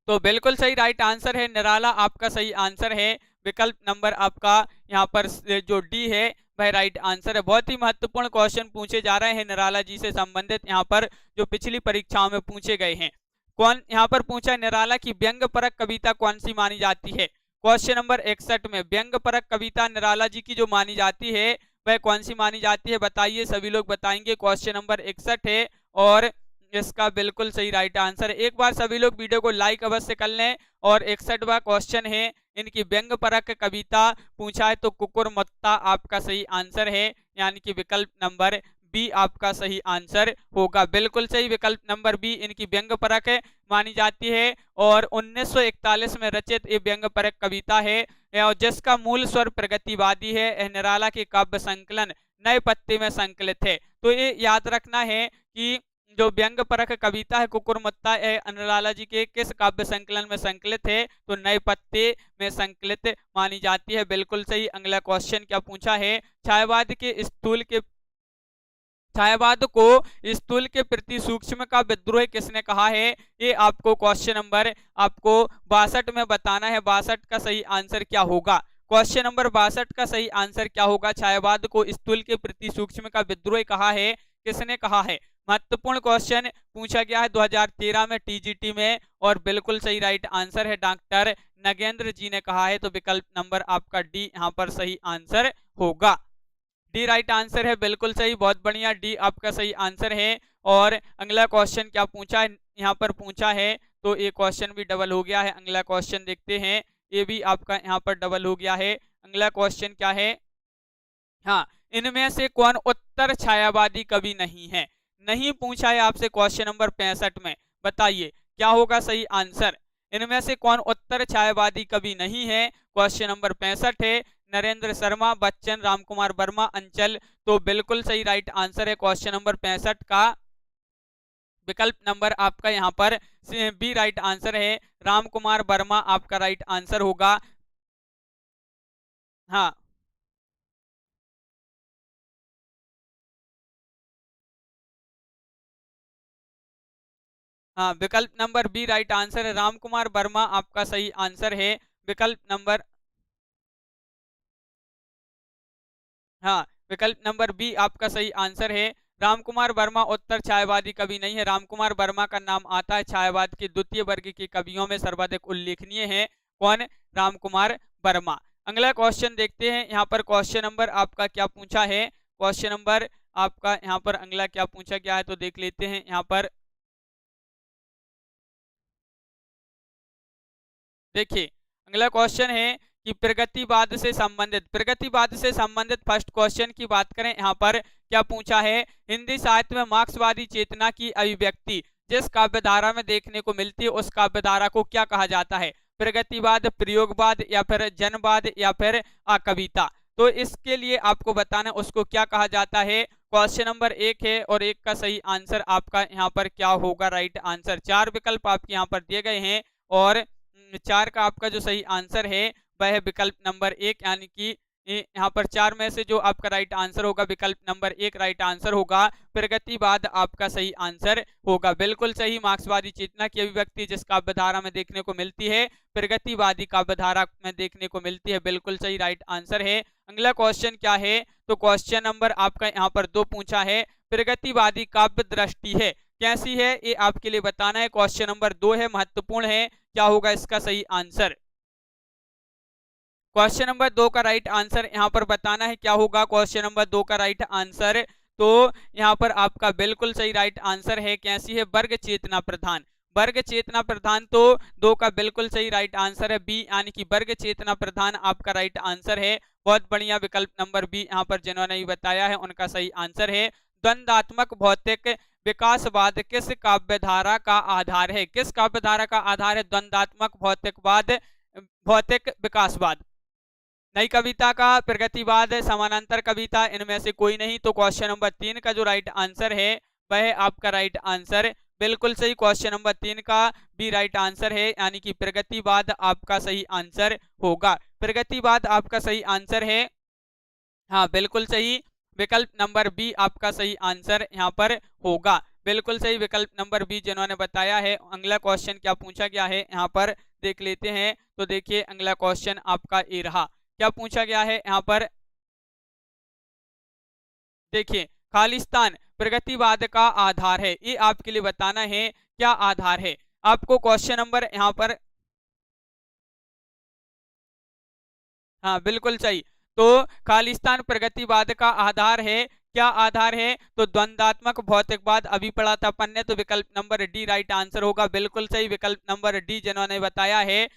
तो बिल्कुल सही राइट आंसर है निराला आपका सही आंसर है, विकल्प नंबर आपका यहाँ पर जो डी है वह राइट आंसर है। बहुत ही महत्वपूर्ण क्वेश्चन पूछे जा रहे हैं निराला जी से संबंधित, यहाँ पर जो पिछली परीक्षाओं में पूछे गए हैं। कौन यहाँ पर पूछा निराला की व्यंग परक कविता कौन सी मानी जाती है, क्वेश्चन नंबर 61 में व्यंग परक कविता निराला जी की जो मानी जाती है वह कौन सी मानी जाती है, बताइए, सभी लोग बताएंगे। क्वेश्चन नंबर 61 है और इसका बिल्कुल सही राइट आंसर है। एक बार सभी लोग वीडियो को लाइक अवश्य कर लें। और 61वां क्वेश्चन है, इनकी व्यंग परक कविता पूछा है तो कुकुरमुत्ता आपका सही आंसर है, यानी कि विकल्प नंबर बी आपका सही आंसर होगा, बिल्कुल सही, विकल्प नंबर बी इनकी व्यंग परक मानी जाती है। और 1941 में रचित ये व्यंग परक कविता है और जिसका मूल स्वर प्रगतिवादी है, निराला के काव्य संकलन नए पत्ते में संकलित है। तो ये याद रखना है कि जो व्यंग परक कविता है कुकुरमुत्ता निराला जी के किस काव्य संकलन में संकलित है, तो नए पत्ते में संकलित मानी जाती है, बिल्कुल सही। अगला क्वेश्चन क्या पूछा है, छायावाद को स्थूल के प्रति सूक्ष्म का विद्रोह किसने कहा है, ये आपको क्वेश्चन नंबर आपको 62 में बताना है। 62 का सही आंसर क्या होगा, क्वेश्चन नंबर 62 का सही आंसर क्या होगा, छायावाद को स्थूल के प्रति सूक्ष्म का विद्रोह कहा है, किसने कहा है। महत्वपूर्ण क्वेश्चन पूछा गया है 2013 में टीजीटी में और बिल्कुल सही राइट आंसर है, डॉक्टर नगेंद्र जी ने कहा है, तो विकल्प नंबर आपका डी यहाँ पर सही आंसर होगा, डी राइट आंसर है, बिल्कुल सही, बहुत बढ़िया, डी आपका सही आंसर है। और अगला क्वेश्चन क्या पूछा है, यहाँ पर पूछा है तो ये क्वेश्चन भी डबल हो गया है। अगला क्वेश्चन देखते हैं, ये भी आपका यहाँ पर डबल हो गया है। अगला क्वेश्चन क्या है, हाँ, इनमें से कौन उत्तर छायावादी कवि नहीं है, नहीं पूछा है आपसे क्वेश्चन नंबर 65 में, बताइए क्या होगा सही आंसर। इनमें से कौन उत्तर छायावादी कवि नहीं है, क्वेश्चन नंबर 65 है, नरेंद्र शर्मा, बच्चन, रामकुमार वर्मा, अंचल, तो बिल्कुल सही राइट आंसर है क्वेश्चन नंबर 65 का, विकल्प नंबर आपका यहाँ पर बी राइट आंसर है, रामकुमार वर्मा आपका राइट आंसर होगा। हाँ हाँ, विकल्प नंबर बी राइट आंसर है, रामकुमार वर्मा आपका सही आंसर है, विकल्प नंबर हाँ, विकल्प नंबर बी आपका सही आंसर है। रामकुमार वर्मा उत्तर छायावादी कवि नहीं है। रामकुमार वर्मा का नाम आता है छायावाद के द्वितीय वर्ग के कवियों में सर्वाधिक उल्लेखनीय है। कौन? रामकुमार वर्मा। अगला क्वेश्चन देखते हैं। यहाँ पर क्वेश्चन नंबर आपका क्या पूछा है। क्वेश्चन नंबर आपका यहाँ पर अगला क्या पूछा गया है तो देख लेते हैं। यहाँ पर देखिए, अगला क्वेश्चन है कि प्रगतिवाद से संबंधित फर्स्ट क्वेश्चन की बात करें। यहाँ पर क्या पूछा है। हिंदी साहित्य में मार्क्सवादी चेतना की अभिव्यक्ति जिस काव्यधारा में देखने को मिलती है उस काव्यधारा को क्या कहा जाता है। प्रगतिवाद, प्रयोगवाद या फिर जनवाद या फिर कविता। तो इसके लिए आपको बताना उसको क्या कहा जाता है। क्वेश्चन नंबर 1 है और 1 का सही आंसर आपका यहाँ पर क्या होगा। राइट आंसर 4 विकल्प आपके यहाँ पर दिए गए हैं और 4 का आपका जो सही आंसर है वह है विकल्प नंबर 1, यानी कि यहाँ पर 4 में से जो आपका राइट आंसर होगा विकल्प नंबर 1 राइट आंसर होगा। प्रगतिवाद आपका सही आंसर होगा। बिल्कुल सही। मार्क्सवादी चेतना की अभिव्यक्ति जिस काव्यधारा में देखने को मिलती है प्रगतिवादी काव्यधारा में देखने को मिलती है। बिल्कुल सही राइट आंसर है। अगला क्वेश्चन क्या है तो क्वेश्चन नंबर आपका यहाँ पर 2 पूछा है। प्रगतिवादी काव्य दृष्टि है कैसी है ये आपके लिए बताना है। क्वेश्चन नंबर 2 है, महत्वपूर्ण है। क्या होगा इसका सही आंसर। क्वेश्चन नंबर 2 का राइट आंसर यहाँ पर बताना है क्या होगा। क्वेश्चन नंबर 2 का राइट आंसर तो यहाँ पर आपका बिल्कुल सही राइट आंसर है कैसी है। वर्ग चेतना प्रधान। वर्ग चेतना प्रधान तो 2 का बिल्कुल सही राइट आंसर है बी, यानी कि वर्ग चेतना प्रधान आपका राइट आंसर है। बहुत बढ़िया। विकल्प नंबर बी यहाँ पर जिन्होंने भी बताया है उनका सही आंसर है। द्वंदात्मक भौतिक विकासवाद किस काव्यधारा का आधार है। किस काव्यधारा का आधार है द्वंदात्मक भौतिक विकासवाद। नई कविता का, प्रगतिवाद, समानांतर कविता, इनमें से कोई नहीं। तो क्वेश्चन नंबर 3 का जो राइट आंसर है वह आपका राइट आंसर बिल्कुल सही। क्वेश्चन नंबर 3 का भी राइट आंसर है, यानी कि प्रगतिवाद आपका सही आंसर होगा। प्रगतिवाद आपका सही आंसर है। हाँ बिल्कुल सही। विकल्प नंबर बी आपका सही आंसर यहाँ पर होगा। बिल्कुल सही विकल्प नंबर बी जिन्होंने बताया है। अगला क्वेश्चन क्या पूछा गया है यहाँ पर देख लेते हैं। तो देखिए अगला क्वेश्चन आपका ये रहा। क्या पूछा गया है यहाँ पर देखिए, खालिस्तान प्रगतिवाद का आधार है। ये आपके लिए बताना है क्या आधार है। आपको क्वेश्चन नंबर यहाँ पर हाँ बिल्कुल सही। तो खालिस्तान प्रगतिवाद का आधार है। क्या आधार है तो द्वंदात्मक भौतिकवाद। अभी पढ़ा था अपन ने। तो विकल्प नंबर डी राइट आंसर होगा। बिल्कुल सही। विकल्प नंबर डी जिन्होंने बताया है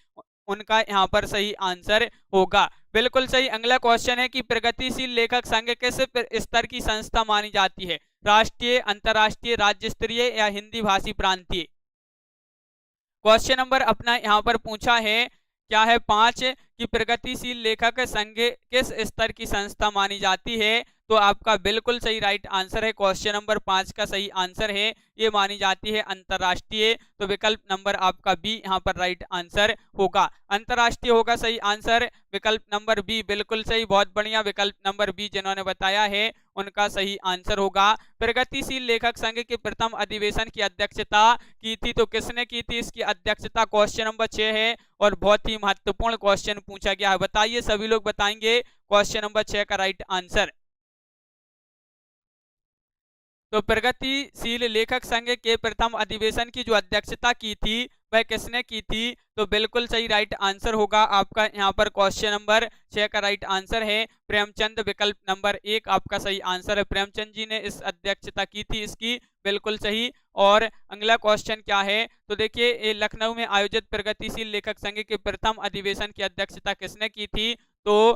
उनका यहाँ पर सही आंसर होगा। बिल्कुल सही। अगला क्वेश्चन है कि प्रगतिशील लेखक संघ किस स्तर की संस्था मानी जाती है। राष्ट्रीय, अंतर्राष्ट्रीय, राज्य स्तरीय या हिंदी भाषी प्रांतीय। क्वेश्चन नंबर अपना यहाँ पर पूछा है क्या है 5 कि प्रगतिशील लेखक संघ किस स्तर की संस्था मानी जाती है। तो आपका बिल्कुल सही राइट आंसर है। क्वेश्चन नंबर 5 का सही आंसर है ये मानी जाती है अंतर्राष्ट्रीय। तो विकल्प नंबर आपका बी यहाँ पर राइट आंसर होगा। अंतर्राष्ट्रीय होगा सही आंसर। विकल्प नंबर बी बिल्कुल सही। बहुत बढ़िया। विकल्प नंबर बी जिन्होंने बताया है उनका सही आंसर होगा। प्रगतिशील लेखक संघ के प्रथम अधिवेशन की अध्यक्षता की थी तो किसने की थी इसकी अध्यक्षता। क्वेश्चन नंबर 6 है और बहुत ही महत्वपूर्ण क्वेश्चन पूछा गया है। बताइए सभी लोग बताएंगे क्वेश्चन नंबर 6 का राइट आंसर। तो प्रगतिशील लेखक संघ के प्रथम अधिवेशन की जो अध्यक्षता की थी वह किसने की थी। तो बिल्कुल सही राइट आंसर होगा आपका यहाँ पर क्वेश्चन नंबर 6 का राइट आंसर है प्रेमचंद। विकल्प नंबर 1 आपका सही आंसर है। प्रेमचंद जी ने इस अध्यक्षता की थी इसकी। बिल्कुल सही। और अगला क्वेश्चन क्या है तो देखिए लखनऊ में आयोजित प्रगतिशील लेखक संघ के प्रथम अधिवेशन की अध्यक्षता किसने की थी। तो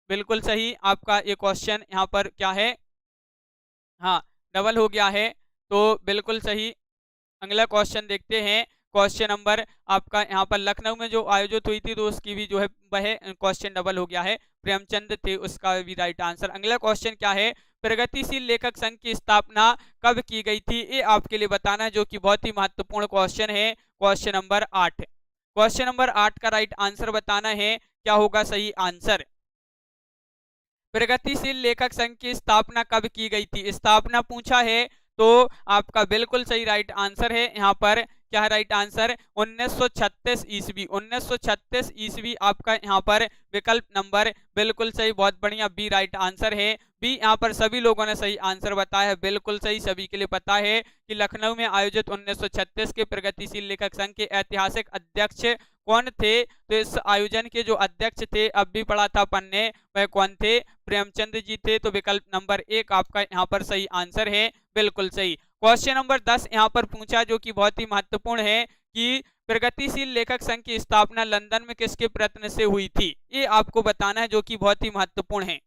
बिल्कुल सही आपका ये क्वेश्चन यहाँ पर क्या है। हाँ डबल हो गया है। तो बिल्कुल सही। अगला क्वेश्चन देखते हैं। क्वेश्चन नंबर आपका यहाँ पर लखनऊ में जो आयोजित हुई थी तो उसकी भी जो है वह क्वेश्चन डबल हो गया है। प्रेमचंद थे उसका भी राइट आंसर। अगला क्वेश्चन क्या है प्रगतिशील लेखक संघ की स्थापना कब की गई थी ये आपके लिए बताना है, जो कि बहुत ही महत्वपूर्ण क्वेश्चन है। Question number 8। क्वेश्चन नंबर 8 का राइट आंसर बताना है क्या होगा सही आंसर। प्रगतिशील लेखक संघ की स्थापना कब की गई थी। स्थापना पूछा है तो आपका बिल्कुल सही राइट आंसर है यहाँ पर क्या है राइट आंसर 1936 ईस्वी। 1936 ईस्वी आपका यहाँ पर विकल्प नंबर बिल्कुल सही, बहुत बढ़िया, बी राइट आंसर है। बी यहाँ पर सभी लोगों ने सही आंसर बताया है, बिल्कुल सही, सभी के लिए पता है कि लखनऊ में आयोजित 1936 के प्रगतिशील लेखक संघ के ऐतिहासिक अध्यक्ष कौन थे। तो इस आयोजन के जो अध्यक्ष थे, अब भी पढ़ा था अपन ने, वह कौन थे, प्रेमचंद जी थे। तो विकल्प नंबर 1 आपका यहाँ पर सही आंसर है, बिल्कुल सही। क्वेश्चन नंबर 10 यहाँ पर पूछा जो कि बहुत ही महत्वपूर्ण है कि प्रगतिशील लेखक संघ की स्थापना लंदन में किसके प्रयत्न से हुई थी, ये आपको बताना है, जो कि बहुत ही महत्वपूर्ण है।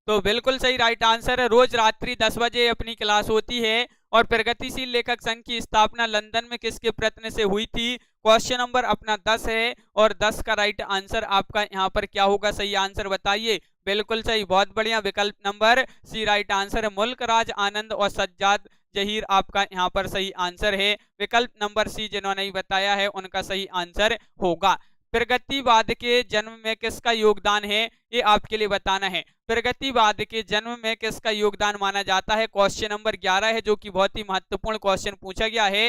तो बिल्कुल सही राइट आंसर है, रोज रात्रि 10 बजे अपनी क्लास होती है। और प्रगतिशील लेखक संघ की स्थापना लंदन में किसके प्रयत्न से हुई थी। क्वेश्चन नंबर अपना 10 है और 10 का राइट आंसर आपका यहाँ पर क्या होगा, सही आंसर बताइए। बिल्कुल सही, बहुत बढ़िया, विकल्प नंबर सी राइट आंसर है। मुल्क राज आनंद और सज्जाद जहीर आपका यहाँ पर सही आंसर है। विकल्प नंबर सी जिन्होंने नहीं बताया है उनका सही आंसर होगा। प्रगतिवाद के जन्म में किसका योगदान है, ये आपके लिए बताना है। प्रगतिवाद के जन्म में किसका योगदान माना जाता है, क्वेश्चन नंबर 11 है, जो कि बहुत ही महत्वपूर्ण क्वेश्चन पूछा गया है।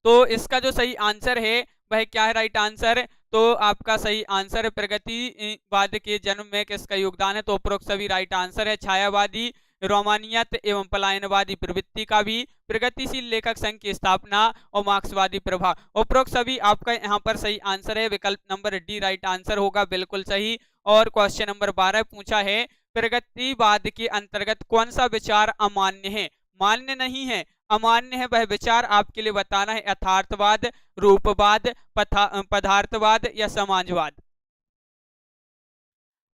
तो इसका जो सही आंसर है वह क्या है राइट आंसर, तो आपका सही आंसर है प्रगतिवाद के जन्म में किसका योगदान है। तो उपरोक्त सभी राइट आंसर है। छायावादी, रोमानियत एवं पलायनवादी प्रवृत्ति का भी, प्रगतिशील लेखक संघ की स्थापना और मार्क्सवादी प्रभाव, उपरोक्त सभी आपका यहाँ पर सही आंसर है। विकल्प नंबर डी राइट आंसर होगा, बिल्कुल सही। और क्वेश्चन नंबर 12 पूछा है प्रगतिवाद के अंतर्गत कौन सा विचार अमान्य है, मान्य नहीं है, अमान्य है, वह विचार आपके लिए बताना है। यथार्थवाद, रूपवाद, पदार्थवाद या समाजवाद।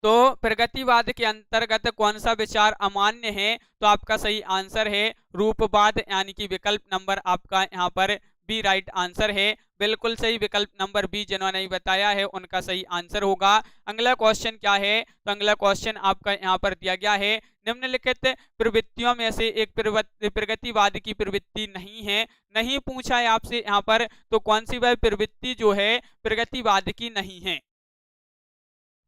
तो प्रगतिवाद के अंतर्गत कौन सा विचार अमान्य है, तो आपका सही आंसर है रूपवाद, यानी कि विकल्प नंबर आपका यहाँ पर बी राइट आंसर है, बिल्कुल सही। विकल्प नंबर बी जिन्होंने नहीं बताया है उनका सही आंसर होगा। अगला क्वेश्चन क्या है, तो अगला क्वेश्चन आपका यहाँ पर दिया गया है निम्नलिखित प्रवृत्तियों में से एक प्रगतिवाद की प्रवृत्ति नहीं है, नहीं पूछा है आपसे यहाँ पर, तो कौन सी वह प्रवृत्ति जो है प्रगतिवाद की नहीं है।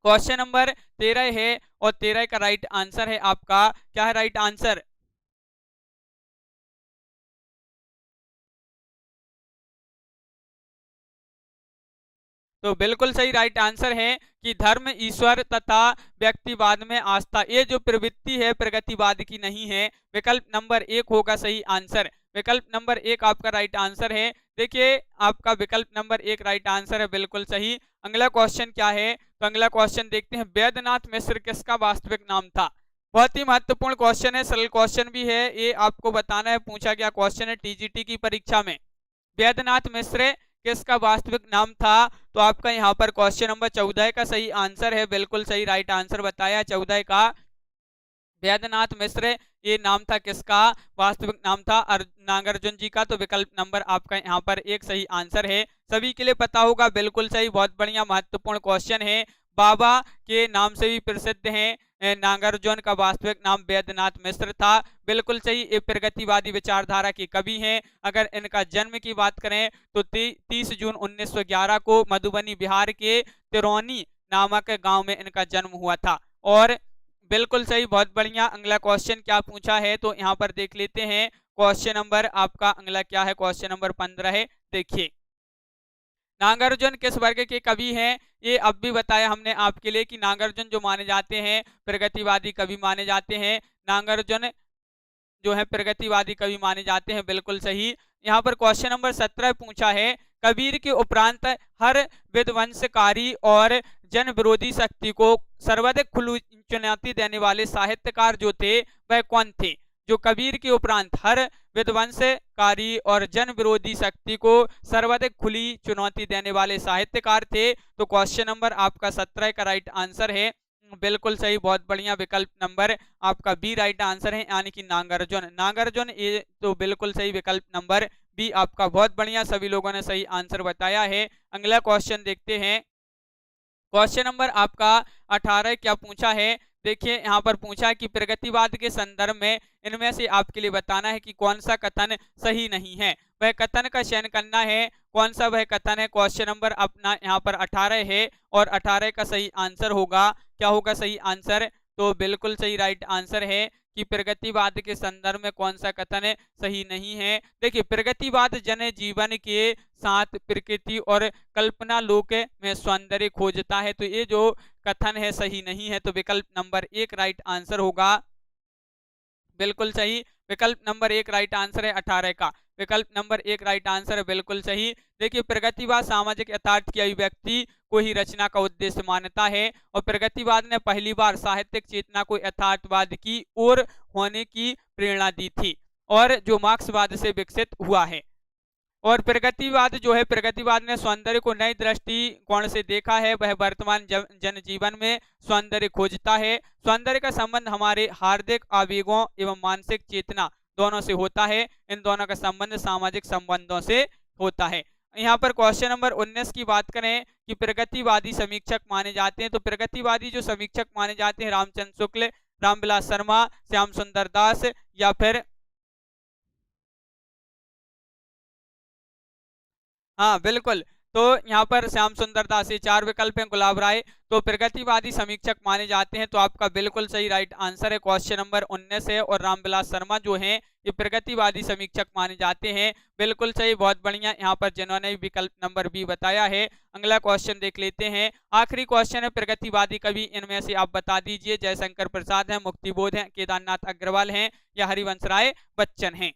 क्वेश्चन नंबर 13 है और 13 का राइट आंसर है आपका क्या है राइट आंसर, तो बिल्कुल सही राइट आंसर है कि धर्म, ईश्वर तथा व्यक्तिवाद में आस्था, ये जो प्रवृत्ति है प्रगतिवाद की नहीं है। विकल्प नंबर 1 होगा सही आंसर। विकल्प नंबर 1 आपका राइट आंसर है। देखिए आपका विकल्प नंबर 1 राइट आंसर है, बिल्कुल सही। अगला क्वेश्चन क्या है, तो अगला क्वेश्चन देखते हैं, वैद्यनाथ मिश्र किसका वास्तविक नाम था। बहुत ही महत्वपूर्ण क्वेश्चन है, सरल क्वेश्चन भी है, ये आपको बताना है, पूछा गया क्वेश्चन है टीजीटी की परीक्षा में। वैद्यनाथ मिश्र किसका वास्तविक नाम था, तो आपका यहाँ पर क्वेश्चन नंबर 14 का सही आंसर है, बिल्कुल सही राइट आंसर बताया 14 का। वैद्यनाथ मिश्र ये नाम था किसका, वास्तविक नाम था नागार्जुन जी का। तो विकल्प नंबर आपका यहाँ पर एक सही आंसर है, सभी के लिए पता होगा, बिल्कुल सही, बहुत बढ़िया, महत्वपूर्ण क्वेश्चन है। बाबा के नाम से भी प्रसिद्ध हैं, नागार्जुन का वास्तविक नाम वैद्यनाथ मिश्र था, बिल्कुल सही। ये प्रगतिवादी विचारधारा के कवि हैं। अगर इनका जन्म की बात करें तो 30 जून 1911 को मधुबनी बिहार के तिरौनी नामक गांव में इनका जन्म हुआ था। और बिल्कुल सही, बहुत बढ़िया। अगला क्वेश्चन क्या पूछा है, तो यहाँ पर देख लेते हैं। क्वेश्चन नंबर आपका अगला क्या है, क्वेश्चन नंबर 15 है। देखिए नागार्जुन किस वर्ग के कवि हैं, ये अब भी बताया हमने आपके लिए कि नागार्जुन जो माने जाते हैं प्रगतिवादी कवि माने जाते हैं। नागार्जुन जो है प्रगतिवादी कवि माने जाते हैं, बिल्कुल सही। यहाँ पर क्वेश्चन नंबर 17 पूछा है कबीर के उपरांत हर विध्वंसकारी और जन विरोधी शक्ति को सर्वाधिक खुली चुनौती देने वाले साहित्यकार जो थे वह कौन थे। जो कबीर के उपरांत हर विध्वंसकारी और जन विरोधी शक्ति को सर्वाधिक खुली चुनौती देने वाले साहित्यकार थे, तो क्वेश्चन नंबर आपका 17 का राइट आंसर है, बिल्कुल सही, बहुत बढ़िया। विकल्प नंबर आपका बी राइट आंसर है, यानी कि नागार्जुन। नागार्जुन ये तो बिल्कुल सही, विकल्प नंबर बी आपका, बहुत बढ़िया, सभी लोगों ने सही आंसर बताया है। अगला क्वेश्चन देखते हैं। क्वेश्चन नंबर आपका 18 क्या पूछा है, देखिए यहाँ पर पूछा कि प्रगतिवाद के संदर्भ में इनमें से आपके लिए बताना है कि कौन सा कथन सही नहीं है, वह कथन का चयन करना है, कौन सा वह कथन है। क्वेश्चन नंबर अपना यहाँ पर 18 है और 18 का सही आंसर होगा क्या होगा सही आंसर, तो बिल्कुल सही राइट आंसर है कि प्रगतिवाद के संदर्भ में कौन सा कथन सही नहीं है। देखिए, प्रगतिवाद जन जीवन के साथ प्रकृति और कल्पना लोक में सौंदर्य खोजता है, तो ये जो कथन है सही नहीं है। तो विकल्प नंबर 1 राइट आंसर होगा, बिल्कुल सही। विकल्प नंबर 1 राइट आंसर है 18 का। विकल्प नंबर 1 राइट आंसर है, बिल्कुल सही। देखिए, प्रगतिवाद सामाजिक यथार्थ की अभिव्यक्ति को ही रचना का उद्देश्य मानता है, और प्रगतिवाद ने पहली बार साहित्यिक चेतना को यथार्थवाद की ओर होने की प्रेरणा दी थी, और जो मार्क्सवाद से विकसित हुआ है। और प्रगतिवाद जो है, प्रगतिवाद ने सौंदर्य को नई दृष्टिकोण से देखा है। वह वर्तमान जनजीवन में सौंदर्य खोजता है। सौंदर्य का संबंध हमारे हार्दिक आवेगों एवं मानसिक चेतना दोनों से होता है। इन दोनों का संबंध सामाजिक संबंधों से होता है। यहाँ पर क्वेश्चन नंबर 19 की बात करें कि प्रगतिवादी समीक्षक माने जाते हैं, तो प्रगतिवादी जो समीक्षक माने जाते हैं रामचंद्र शुक्ल, रामविलास शर्मा, श्याम सुंदर दास, या फिर हाँ बिल्कुल, तो यहाँ पर श्याम सुंदर दास, ये 4 विकल्प हैं। गुलाब राय तो प्रगतिवादी समीक्षक माने जाते हैं, तो आपका बिल्कुल सही राइट आंसर है, क्वेश्चन नंबर 19 है। और रामविलास शर्मा जो हैं ये प्रगतिवादी समीक्षक माने जाते हैं, बिल्कुल सही, बहुत बढ़िया। यहाँ पर जिन्होंने विकल्प नंबर बी बताया है। अगला क्वेश्चन देख लेते हैं, आखिरी क्वेश्चन है, प्रगतिवादी कवि इनमें से आप बता दीजिए। जयशंकर प्रसाद है, मुक्तिबोध है, केदारनाथ अग्रवाल हैं, या हरिवंश राय बच्चन हैं।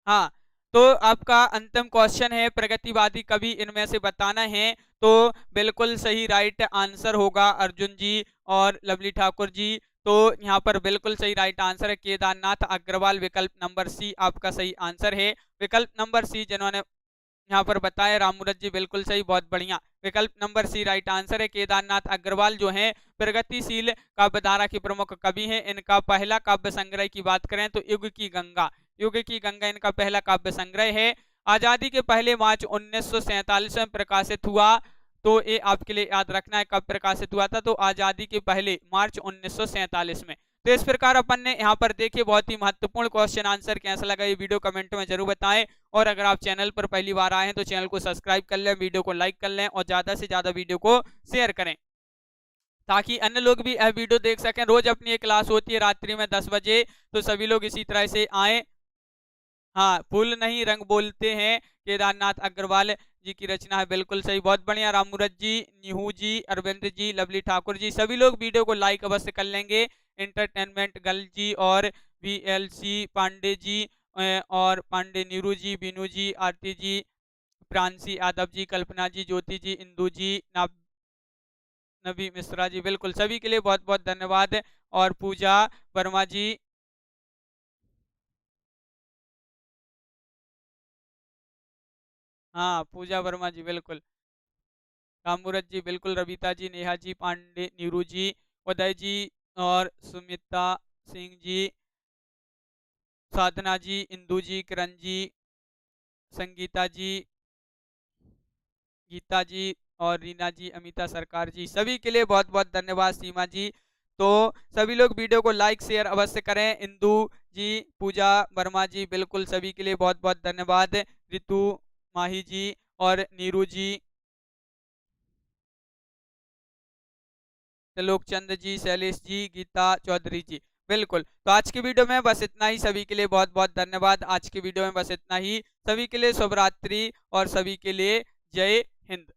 हाँ, तो आपका अंतिम क्वेश्चन है, प्रगतिवादी कवि इनमें से बताना है, तो बिल्कुल सही राइट आंसर होगा अर्जुन जी और लवली ठाकुर जी। तो यहाँ पर बिल्कुल सही राइट आंसर है केदारनाथ अग्रवाल। विकल्प नंबर सी आपका सही आंसर है। विकल्प नंबर सी जिन्होंने यहाँ पर बताया रामूरत जी, बिल्कुल सही, बहुत बढ़िया। विकल्प नंबर सी राइट आंसर है। केदारनाथ अग्रवाल जो हैं प्रगतिशील काव्यधारा के प्रमुख कवि हैं। इनका पहला काव्य संग्रह की बात करें तो युग की गंगा, युग की गंगा इनका पहला काव्य संग्रह है। आजादी के पहले मार्च 1947 में प्रकाशित हुआ, तो ये आपके लिए याद रखना है कब प्रकाशित हुआ था, तो आजादी के पहले मार्च 1947 में। तो इस प्रकार अपन ने यहाँ पर देखिए बहुत ही महत्वपूर्ण क्वेश्चन आंसर। कैसा लगा ये वीडियो कमेंट में जरूर बताएं, और अगर आप चैनल पर पहली बार आए हैं तो चैनल को सब्सक्राइब कर लें, वीडियो को लाइक कर लें, और ज्यादा से ज्यादा वीडियो को शेयर करें, ताकि अन्य लोग भी यह वीडियो देख सकें। रोज अपनी एक क्लास होती है रात्रि में 10 बजे, तो सभी लोग इसी तरह से आए। हाँ, फूल नहीं रंग बोलते हैं, केदारनाथ अग्रवाल जी की रचना है, बिल्कुल सही, बहुत बढ़िया। रामूरत जी, नीहू जी, अरविंद जी, लवली ठाकुर जी, सभी लोग वीडियो को लाइक अवश्य कर लेंगे। एंटरटेनमेंट गर्ल जी और VLC पांडे जी, और पांडे नीरू जी, बीनू जी, आरती जी, प्रांशी यादव जी, कल्पना जी, ज्योति जी, इंदू जी, नबी मिश्रा जी, बिल्कुल सभी के लिए बहुत बहुत धन्यवाद। और पूजा वर्मा जी, हाँ पूजा वर्मा जी, बिल्कुल। रामूरत जी, बिल्कुल। रविता जी, नेहा जी, पांडे नीरू जी, उदय जी, और सुमिता सिंह जी, साधना जी, इंदू जी, किरण जी, संगीता जी, गीता जी, और रीना जी, अमिता सरकार जी, सभी के लिए बहुत बहुत धन्यवाद। सीमा जी, तो सभी लोग वीडियो को लाइक शेयर अवश्य करें। इंदू जी, पूजा वर्मा जी, बिल्कुल सभी के लिए बहुत बहुत धन्यवाद। रितु माही जी और नीरू जी, त्रिलोक चंद जी, शैलेश जी, गीता चौधरी जी, बिल्कुल। तो आज की वीडियो में बस इतना ही, सभी के लिए बहुत बहुत धन्यवाद। आज की वीडियो में बस इतना ही, सभी के लिए शुभ रात्रि, और सभी के लिए जय हिंद।